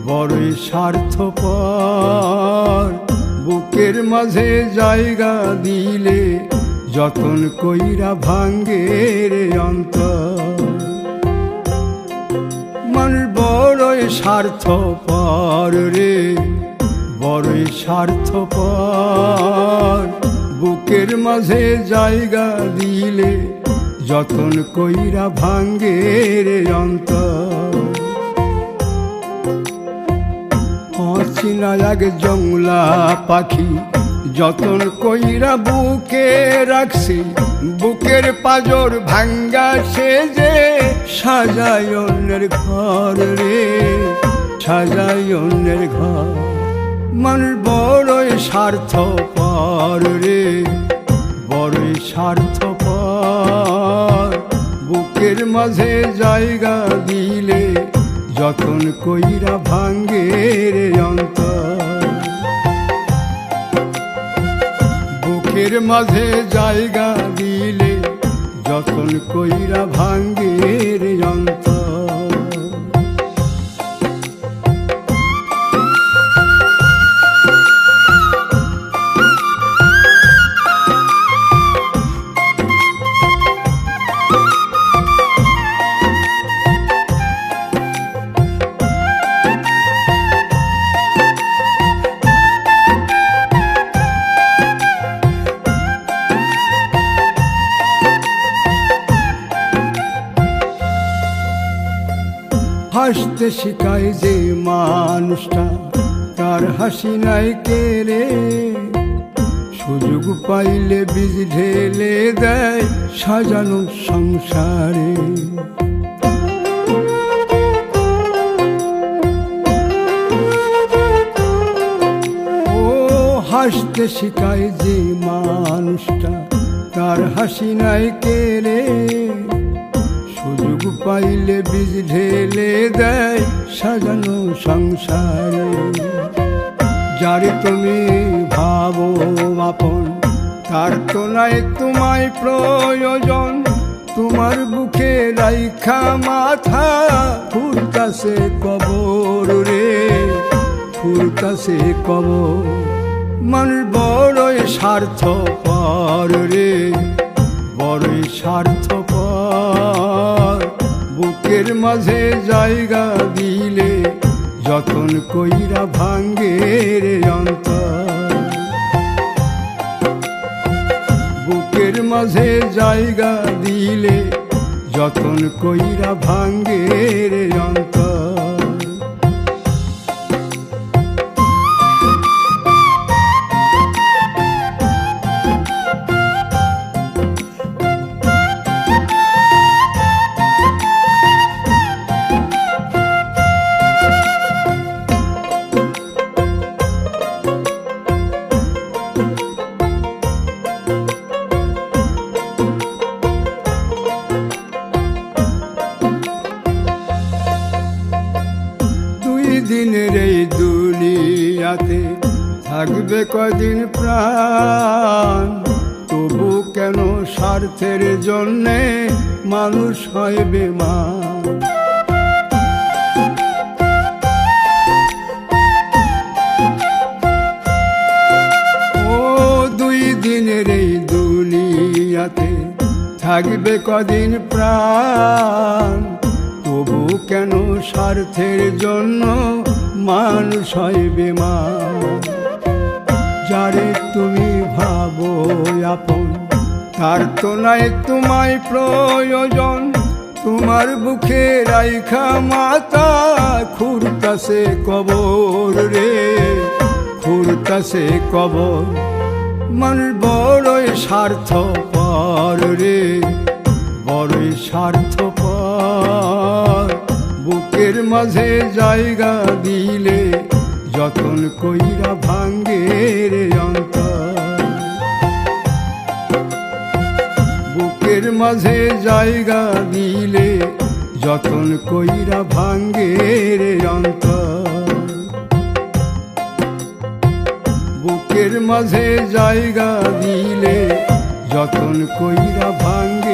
বড়ই স্বার্থপর। বুকের মাঝে জায়গা দিলে যতন কইরা ভাঙ্গে রে অন্তর। মানুষ বড়ই স্বার্থপর রে, বড়ই স্বার্থপর। বুকের মাঝে জায়গা দিলে যতন কইরা ভাঙ্গে রে অন্তর। অচিনা এক জংলা পাখি যতন কইরা বুকে রাখছি, বুকের পাজর ভাঙ্গা সে যে সাজায় অন্যের ঘর রে, সাজায় অন্যের ঘর। মানুষ বড়ই স্বার্থপর রে, বড়ই স্বার্থপর। বুকের মাঝে জায়গা দিলে যতন কইরা ভাঙ্গে রে অন্তর। বুকের মাঝে জায়গা দিলে যতন কইরা ভাঙ্গে রে অন্তর। হাসতে শিখায় যে মানুষটা, তার হাসি নাই কেড়ে। সুযোগ পাইলে বীজ ঢেলে দেয় সাজানো সংসারে। ও হাসতে শিখায় যে মানুষটা, তার হাসি নাই কেড়ে। সুযোগ পাইলে বীজ ঢেলে দেয় সাজানো সংসারে। যারে তুমি ভাবো আপন, তার তো নাই তোমায় প্রয়োজন। তোমার বুকে রাইখা মাথা ফুলতাছে কবর রে, ফুলতাছে কবর। মানুষ বড়ই স্বার্থপর রে, বড়ই স্বার্থপর। বুকের মাঝে জায়গা দিলে যতন কইরা ভাঙ্গে রে অন্তর। বুকের মাঝে জায়গা দিলে যতন কইরা ভাঙ্গে রে অন্তর। দিনের এই দুনিয়াতে থাকবে কদিন প্রাণ, তবু কেন স্বার্থের জন্যে মানুষ হয় বেমান। ও দুই দিনের এই দুনিয়াতে থাকবে কদিন প্রাণ, তবু কেন স্বার্থের জন্য মানুষ হয় বেমান। যারে তুমি ভাবো আপন, তার তো নাই তোমায় প্রয়োজন। তোমার বুকে রাইখা মাথা খুঁড়তাছে কবর রে, খুঁড়তাছে কবর। মানুষ বড়ই স্বার্থপর রে, বড়ই স্বার্থপর। বুকের মাঝে জায়গা দিলে যতন কইরা ভাঙ্গে রে অন্তর। বুকের মাঝে জায়গা দিলে যতন কইরা ভাঙ্গে রে অন্তর। বুকের মাঝে জায়গা দিলে যতন কইরা ভাঙ্গে